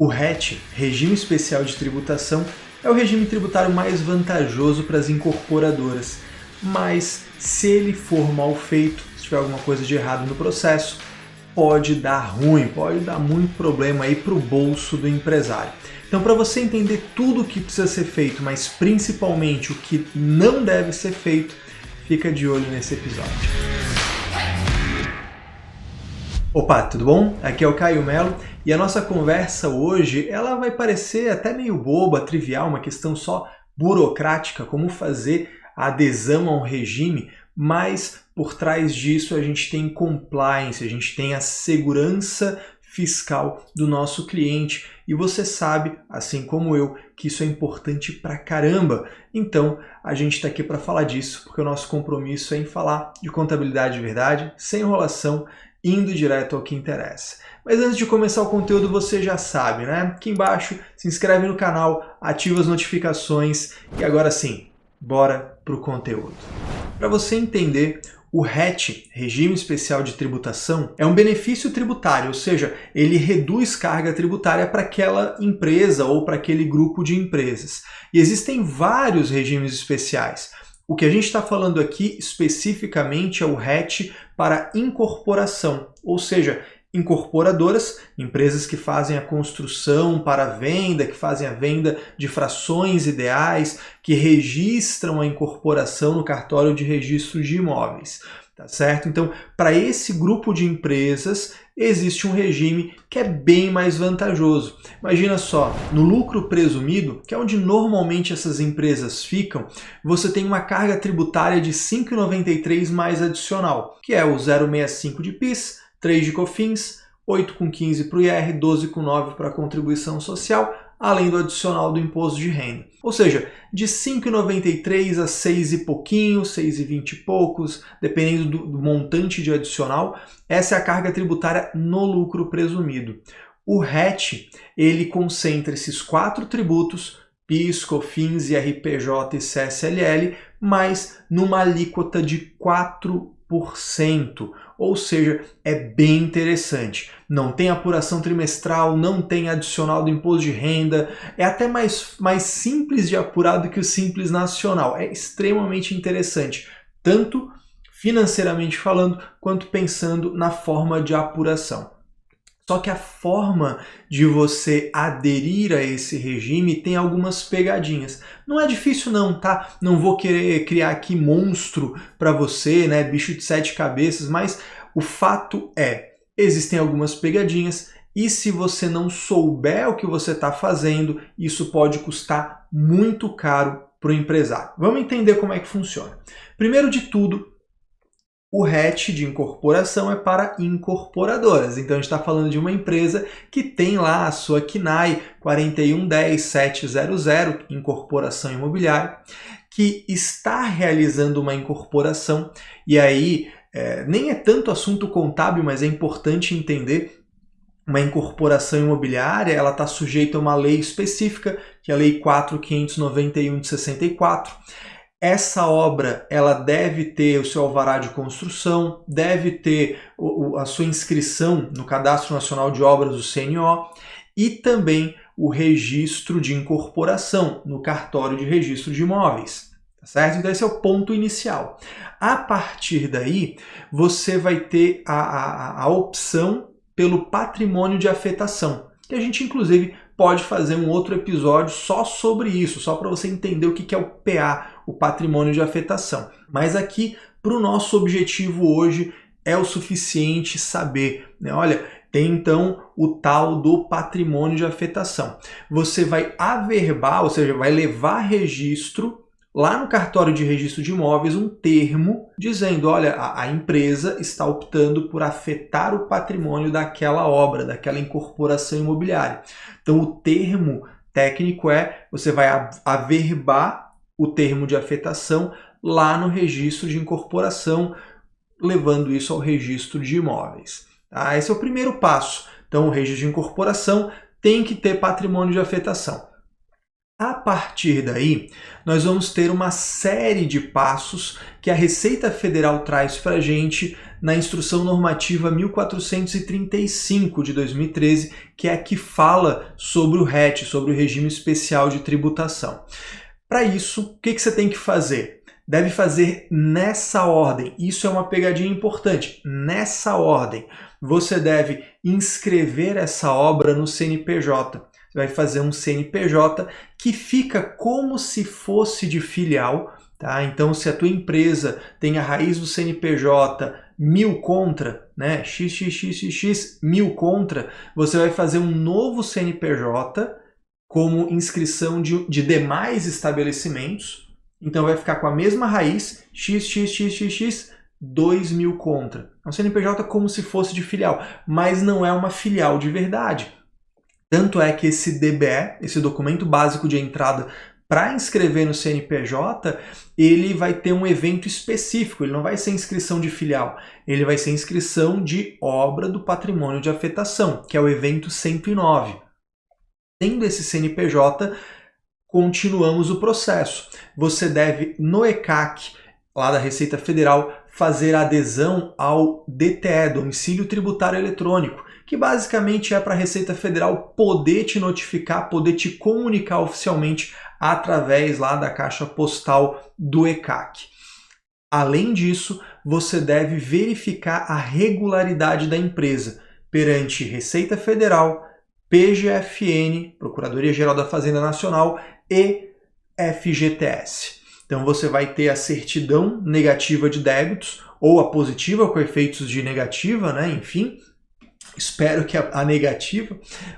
O RET, Regime Especial de Tributação, é o regime tributário mais vantajoso para as incorporadoras, mas se ele for mal feito, se tiver alguma coisa de errado no processo, pode dar ruim, pode dar muito problema aí para o bolso do empresário. Então, para você entender tudo o que precisa ser feito, mas principalmente o que não deve ser feito, fica de olho nesse episódio. Opa, tudo bom? Aqui é o Caio Melo e a nossa conversa hoje ela vai parecer até meio boba, trivial, uma questão só burocrática, como fazer a adesão a um regime, mas por trás disso a gente tem compliance, a gente tem a segurança fiscal do nosso cliente e você sabe, assim como eu, que isso é importante pra caramba. Então a gente está aqui para falar disso, porque o nosso compromisso é em falar de contabilidade de verdade, sem enrolação, indo direto ao que interessa. Mas antes de começar o conteúdo, você já sabe, né? Aqui embaixo, se inscreve no canal, ativa as notificações e agora sim, bora pro conteúdo. Para você entender, o RET, Regime Especial de Tributação, é um benefício tributário, ou seja, ele reduz carga tributária para aquela empresa ou para aquele grupo de empresas. E existem vários regimes especiais. O que a gente está falando aqui especificamente é o RET para incorporação, ou seja, incorporadoras, empresas que fazem a construção para a venda, que fazem a venda de frações ideais, que registram a incorporação no cartório de registro de imóveis. Tá certo? Então, para esse grupo de empresas, existe um regime que é bem mais vantajoso. Imagina só, no lucro presumido, que é onde normalmente essas empresas ficam, você tem uma carga tributária de 5,93 mais adicional, que é o 0,65 de PIS, 3 de COFINS, 8,15 para o IR, 12,9 para a contribuição social, além do adicional do imposto de renda. Ou seja, de 5,93 a 6 e pouquinho, 6,20 e poucos, dependendo do montante de adicional, essa é a carga tributária no lucro presumido. O RET, ele concentra esses 4 tributos, PIS, COFINS, IRPJ e CSLL, mas numa alíquota de 4%, ou seja, é bem interessante. Não tem apuração trimestral, não tem adicional do imposto de renda, é até mais simples de apurar do que o Simples Nacional. É extremamente interessante, tanto financeiramente falando, quanto pensando na forma de apuração. Só que a forma de você aderir a esse regime tem algumas pegadinhas. Não é difícil não, tá? Não vou querer criar aqui monstro para você, né? Bicho de 7 cabeças, mas o fato é, existem algumas pegadinhas e se você não souber o que você está fazendo, isso pode custar muito caro para o empresário. Vamos entender como é que funciona. Primeiro de tudo, o RET de incorporação é para incorporadoras. Então a gente está falando de uma empresa que tem lá a sua CNAE 4110700, incorporação imobiliária, que está realizando uma incorporação e aí nem é tanto assunto contábil, mas é importante entender. Uma incorporação imobiliária, ela está sujeita a uma lei específica, que é a Lei 4.591 de 64. Essa obra ela deve ter o seu alvará de construção, deve ter a sua inscrição no Cadastro Nacional de Obras do CNO e também o registro de incorporação no cartório de registro de imóveis. Tá certo? Então esse é o ponto inicial. A partir daí, você vai ter a opção pelo patrimônio de afetação, que a gente inclusive pode fazer um outro episódio só sobre isso, só para você entender o que é o PA, o patrimônio de afetação. Mas aqui, para o nosso objetivo hoje, é o suficiente saber, né? Olha, tem então o tal do patrimônio de afetação. Você vai averbar, ou seja, vai levar registro lá no cartório de registro de imóveis um termo dizendo, olha, a empresa está optando por afetar o patrimônio daquela obra, daquela incorporação imobiliária. Então o termo técnico você vai averbar o termo de afetação lá no registro de incorporação, levando isso ao registro de imóveis. Tá? Esse é o primeiro passo. Então o registro de incorporação tem que ter patrimônio de afetação. A partir daí, nós vamos ter uma série de passos que a Receita Federal traz para a gente na Instrução Normativa 1435 de 2013, que é a que fala sobre o RET, sobre o Regime Especial de Tributação. Para isso, o que você tem que fazer? Deve fazer nessa ordem. Isso é uma pegadinha importante. Nessa ordem, você deve inscrever essa obra no CNPJ. Você vai fazer um CNPJ que fica como se fosse de filial, tá? Então, se a tua empresa tem a raiz do CNPJ 1000 contra, né? XXXX 1000 contra, você vai fazer um novo CNPJ como inscrição de demais estabelecimentos. Então vai ficar com a mesma raiz, XXXX 2000 contra. É um CNPJ como se fosse de filial, mas não é uma filial de verdade. Tanto é que esse DBE, esse documento básico de entrada para inscrever no CNPJ, ele vai ter um evento específico, ele não vai ser inscrição de filial, ele vai ser inscrição de obra do patrimônio de afetação, que é o evento 109. Tendo esse CNPJ, continuamos o processo. Você deve, no ECAC, lá da Receita Federal, fazer adesão ao DTE, Domicílio Tributário Eletrônico, que basicamente é para a Receita Federal poder te notificar, poder te comunicar oficialmente através lá da caixa postal do ECAC. Além disso, você deve verificar a regularidade da empresa perante Receita Federal, PGFN, Procuradoria-Geral da Fazenda Nacional, e FGTS. Então você vai ter a certidão negativa de débitos, ou a positiva com efeitos de negativa, né? Enfim, espero que a negativa,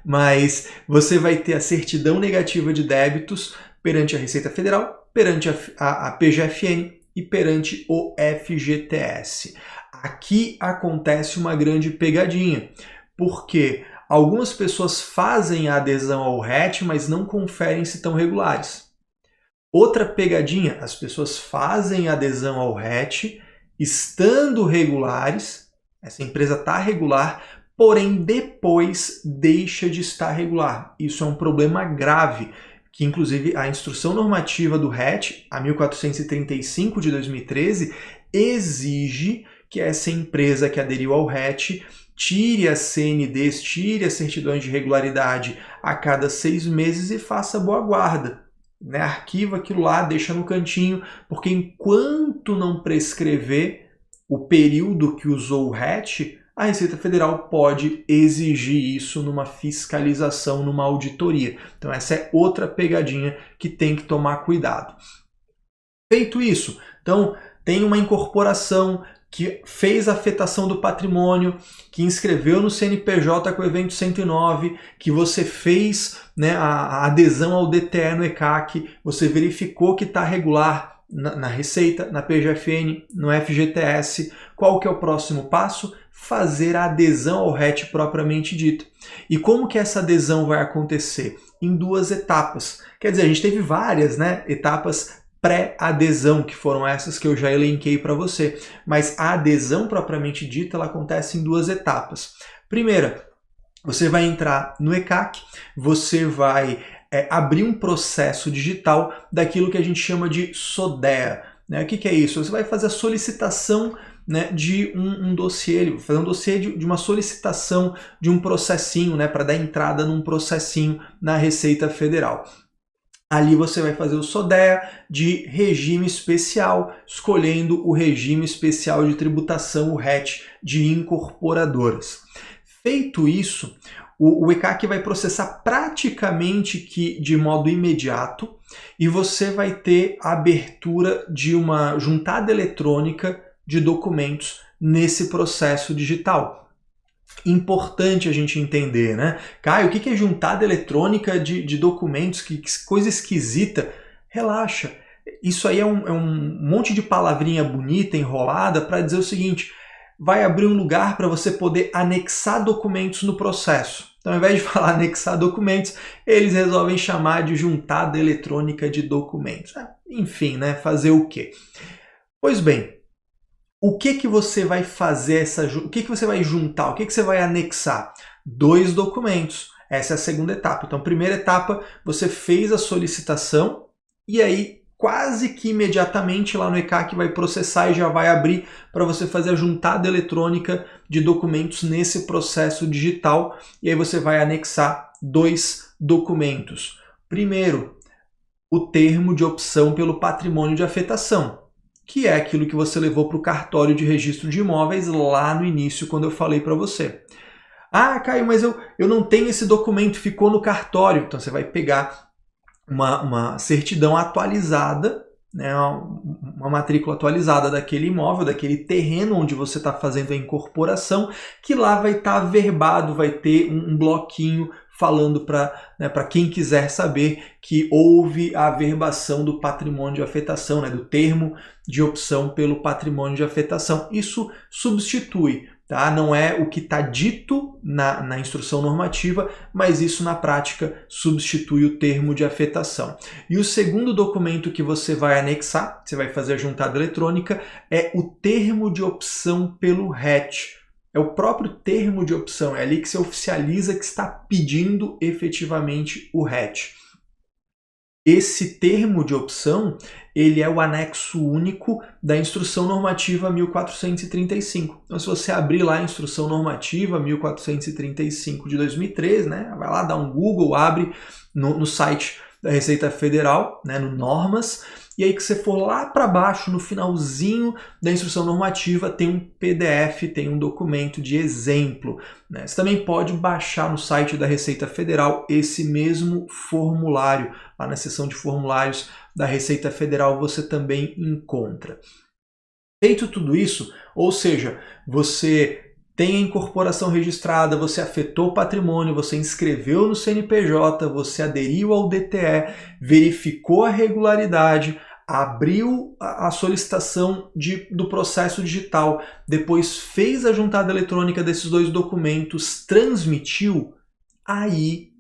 mas você vai ter a certidão negativa de débitos perante a Receita Federal, perante a PGFN e perante o FGTS. Aqui acontece uma grande pegadinha, porque algumas pessoas fazem a adesão ao RET, mas não conferem se estão regulares. Outra pegadinha, as pessoas fazem a adesão ao RET, estando regulares, essa empresa está regular, porém depois deixa de estar regular. Isso é um problema grave, que inclusive a Instrução Normativa do RET, a 1435 de 2013, exige que essa empresa que aderiu ao RET tire as CNDs, tire as certidões de regularidade a cada 6 meses e faça boa guarda. Né? Arquiva aquilo lá, deixa no cantinho, porque enquanto não prescrever o período que usou o RET, a Receita Federal pode exigir isso numa fiscalização, numa auditoria. Então essa é outra pegadinha que tem que tomar cuidado. Feito isso, então tem uma incorporação que fez a afetação do patrimônio, que inscreveu no CNPJ com o evento 109, que você fez, né, a adesão ao DTE no ECAC, você verificou que está regular na Receita, na PGFN, no FGTS. Qual que é o próximo passo? Fazer a adesão ao RET propriamente dito. E como que essa adesão vai acontecer? Em 2 etapas. Quer dizer, a gente teve várias, né, etapas pré-adesão, que foram essas que eu já elenquei para você. Mas a adesão propriamente dita, ela acontece em 2 etapas. Primeira, você vai entrar no ECAC, você vai abrir um processo digital daquilo que a gente chama de SODEA. Né? O que é isso? Você vai fazer a solicitação, né, de um dossiê, fazer um dossiê de uma solicitação de um processinho, né, para dar entrada num processinho na Receita Federal. Ali você vai fazer o SODEA de regime especial, escolhendo o regime especial de tributação, o RET, de incorporadoras. Feito isso, o ECAC vai processar praticamente que de modo imediato e você vai ter a abertura de uma juntada eletrônica de documentos nesse processo digital. Importante a gente entender, né? Caio, o que é juntada eletrônica de documentos? Que coisa esquisita. Relaxa. Isso aí é um monte de palavrinha bonita, enrolada, para dizer o seguinte: vai abrir um lugar para você poder anexar documentos no processo. Então, ao invés de falar anexar documentos, eles resolvem chamar de juntada eletrônica de documentos. Enfim, né? Fazer o quê? Pois bem, o que você vai fazer, o que você vai juntar, o que você vai anexar? 2 documentos. Essa é a segunda etapa. Então, primeira etapa, você fez a solicitação e aí quase que imediatamente lá no ECAC vai processar e já vai abrir para você fazer a juntada eletrônica de documentos nesse processo digital. E aí você vai anexar 2 documentos. Primeiro, o termo de opção pelo patrimônio de afetação, que é aquilo que você levou para o cartório de registro de imóveis lá no início, quando eu falei para você. Ah, Caio, mas eu não tenho esse documento, ficou no cartório. Então você vai pegar uma certidão atualizada, né, uma matrícula atualizada daquele imóvel, daquele terreno onde você está fazendo a incorporação, que lá vai estar averbado, vai ter um bloquinho falando para quem quiser saber que houve a averbação do patrimônio de afetação, né, do termo de opção pelo patrimônio de afetação. Isso substitui, tá? Não é o que está dito na instrução normativa, mas isso na prática substitui o termo de afetação. E o segundo documento que você vai anexar, você vai fazer a juntada eletrônica, é o termo de opção pelo RET. É o próprio termo de opção, é ali que você oficializa que está pedindo efetivamente o RET. Esse termo de opção, ele é o anexo único da Instrução Normativa 1435. Então, se você abrir lá a Instrução Normativa 1435 de 2003, né, vai lá, dá um Google, abre no site da Receita Federal, né, no Normas, e aí que você for lá para baixo, no finalzinho da instrução normativa, tem um PDF, tem um documento de exemplo, né? Você também pode baixar no site da Receita Federal esse mesmo formulário. Lá na seção de formulários da Receita Federal você também encontra. Feito tudo isso, ou seja, você tem a incorporação registrada, você afetou o patrimônio, você inscreveu no CNPJ, você aderiu ao DTE, verificou a regularidade, abriu a solicitação do processo digital, depois fez a juntada eletrônica desses 2 documentos, transmitiu, aí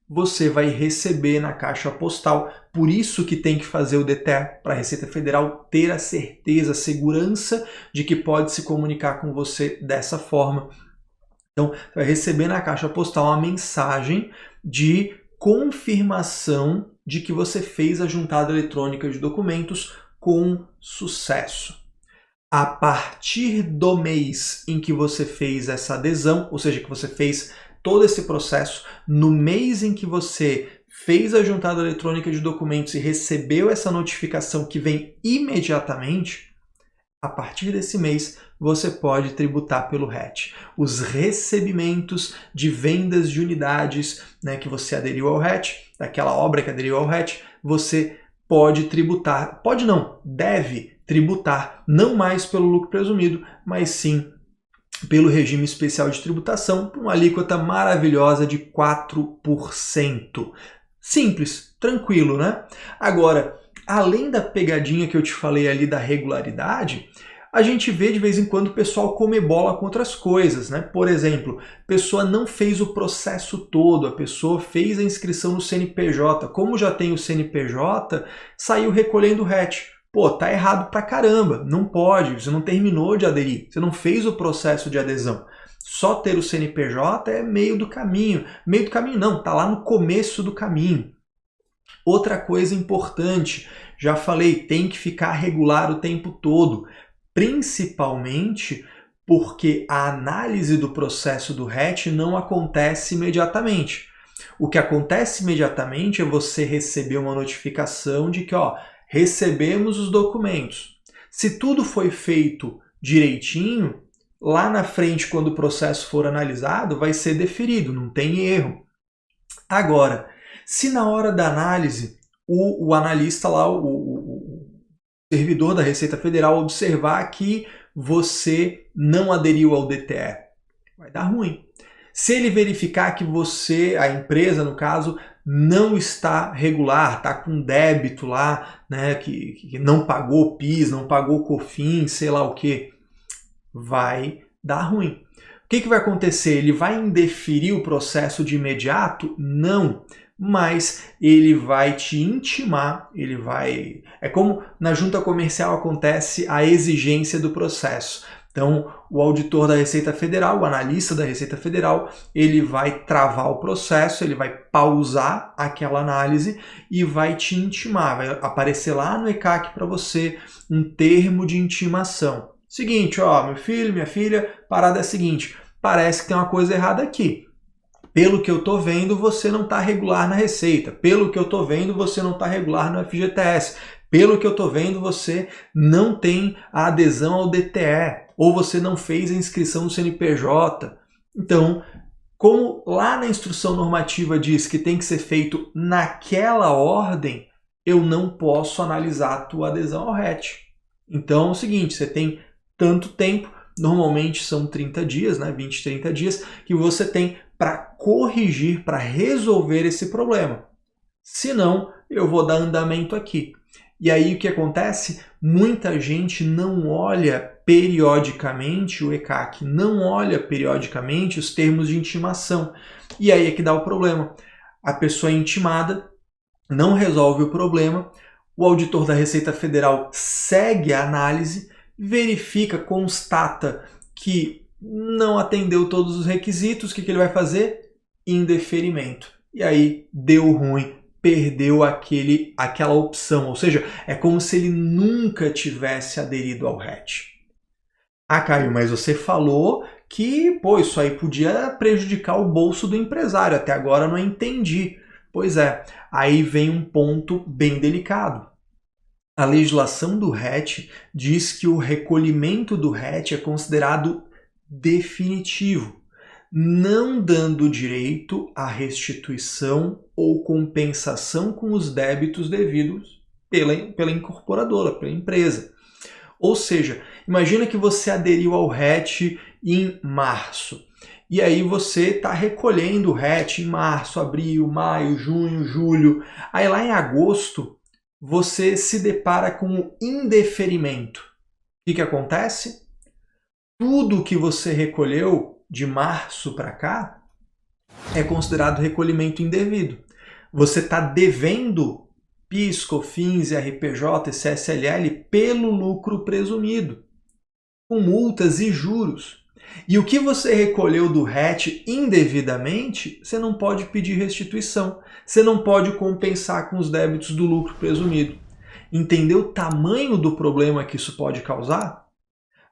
você vai receber na caixa postal. Por isso que tem que fazer o DTE, para a Receita Federal ter a certeza, a segurança de que pode se comunicar com você dessa forma. Então, você vai receber na caixa postal uma mensagem de confirmação de que você fez a juntada eletrônica de documentos com sucesso. A partir do mês em que você fez essa adesão, ou seja, que você fez todo esse processo, no mês em que você fez a juntada eletrônica de documentos e recebeu essa notificação que vem imediatamente, a partir desse mês você pode tributar pelo RET. Os recebimentos de vendas de unidades, né, que você aderiu ao RET, daquela obra que aderiu ao RET, você pode tributar, pode não, deve tributar, não mais pelo lucro presumido, mas sim pelo regime especial de tributação, com uma alíquota maravilhosa de 4%. Simples, tranquilo, né? Agora, além da pegadinha que eu te falei ali da regularidade, a gente vê de vez em quando o pessoal comer bola com outras coisas, né? Por exemplo, a pessoa não fez o processo todo, a pessoa fez a inscrição no CNPJ. Como já tem o CNPJ, saiu recolhendo o RET. Pô, tá errado pra caramba, não pode, você não terminou de aderir, você não fez o processo de adesão. Só ter o CNPJ é meio do caminho. Meio do caminho não, tá lá no começo do caminho. Outra coisa importante, já falei, tem que ficar regular o tempo todo, principalmente porque a análise do processo do RET não acontece imediatamente. O que acontece imediatamente é você receber uma notificação de que, ó, recebemos os documentos. Se tudo foi feito direitinho, lá na frente, quando o processo for analisado, vai ser deferido, não tem erro. Agora, se na hora da análise o analista lá, o servidor da Receita Federal observar que você não aderiu ao DTE, vai dar ruim. Se ele verificar que você, a empresa no caso, não está regular, está com débito lá, né, que não pagou PIS, não pagou COFINS, sei lá o que, vai dar ruim. O que vai acontecer? Ele vai indeferir o processo de imediato? Não, mas ele vai te intimar, é como na junta comercial acontece a exigência do processo. Então, o auditor da Receita Federal, o analista da Receita Federal, ele vai travar o processo, ele vai pausar aquela análise e vai te intimar, vai aparecer lá no ECAC para você um termo de intimação. Seguinte, ó, meu filho, minha filha, parada é a seguinte, parece que tem uma coisa errada aqui. Pelo que eu estou vendo, você não está regular na Receita. Pelo que eu estou vendo, você não está regular no FGTS. Pelo que eu estou vendo, você não tem a adesão ao DTE. Ou você não fez a inscrição no CNPJ. Então, como lá na instrução normativa diz que tem que ser feito naquela ordem, eu não posso analisar a tua adesão ao RET. Então é o seguinte, você tem tanto tempo, normalmente são 30 dias, né, 20, 30 dias, que você tem para corrigir, para resolver esse problema. Senão, eu vou dar andamento aqui. E aí o que acontece? Muita gente não olha periodicamente o ECAC, não olha periodicamente os termos de intimação. E aí é que dá o problema. A pessoa é intimada, não resolve o problema, o auditor da Receita Federal segue a análise, verifica, constata que não atendeu todos os requisitos, o que ele vai fazer? Indeferimento. E aí deu ruim, perdeu aquela opção, ou seja, é como se ele nunca tivesse aderido ao RET. Ah, Caio, mas você falou que isso aí podia prejudicar o bolso do empresário, até agora eu não entendi. Pois é, aí vem um ponto bem delicado. A legislação do RET diz que o recolhimento do RET é considerado definitivo, não dando direito à restituição ou compensação com os débitos devidos pela incorporadora, pela empresa. Ou seja, imagina que você aderiu ao RET em março. E aí você está recolhendo o RET em março, abril, maio, junho, julho. Aí lá em agosto você se depara com o indeferimento. O que acontece? Tudo que você recolheu de março para cá é considerado recolhimento indevido. Você está devendo PIS, COFINS, RPJ e CSLL pelo lucro presumido, com multas e juros. E o que você recolheu do RET indevidamente, você não pode pedir restituição. Você não pode compensar com os débitos do lucro presumido. Entendeu o tamanho do problema que isso pode causar?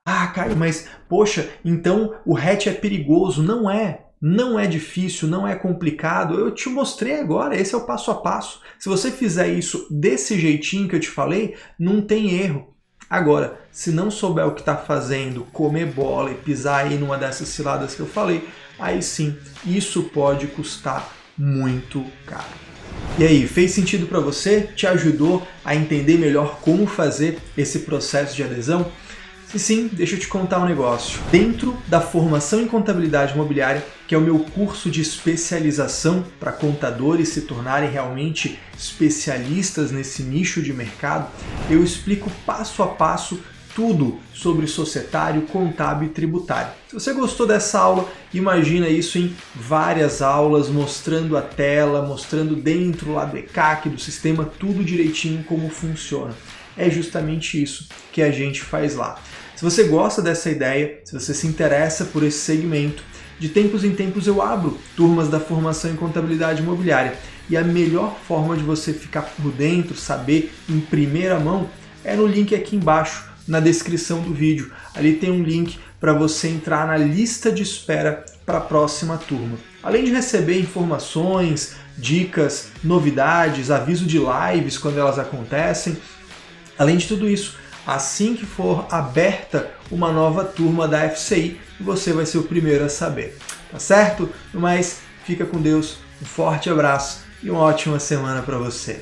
Ah, Caio, mas poxa, então o RET é perigoso. Não é. Não é difícil, não é complicado. Eu te mostrei agora, esse é o passo a passo. Se você fizer isso desse jeitinho que eu te falei, não tem erro. Agora, se não souber o que está fazendo, comer bola e pisar aí numa dessas ciladas que eu falei, aí sim, isso pode custar muito caro. E aí, fez sentido para você? Te ajudou a entender melhor como fazer esse processo de adesão? Se sim, deixa eu te contar um negócio. Dentro da formação em contabilidade imobiliária, que é o meu curso de especialização para contadores se tornarem realmente especialistas nesse nicho de mercado, eu explico passo a passo tudo sobre societário, contábil e tributário. Se você gostou dessa aula, imagina isso em várias aulas, mostrando a tela, mostrando dentro lá do ECAC, do sistema, tudo direitinho como funciona. É justamente isso que a gente faz lá. Se você gosta dessa ideia, se você se interessa por esse segmento, de tempos em tempos eu abro turmas da formação em contabilidade imobiliária. E a melhor forma de você ficar por dentro, saber em primeira mão, é no link aqui embaixo, na descrição do vídeo. Ali tem um link para você entrar na lista de espera para a próxima turma. Além de receber informações, dicas, novidades, aviso de lives quando elas acontecem, além de tudo isso, assim que for aberta uma nova turma da FCI, você vai ser o primeiro a saber, tá certo? Mas fica com Deus, um forte abraço e uma ótima semana para você.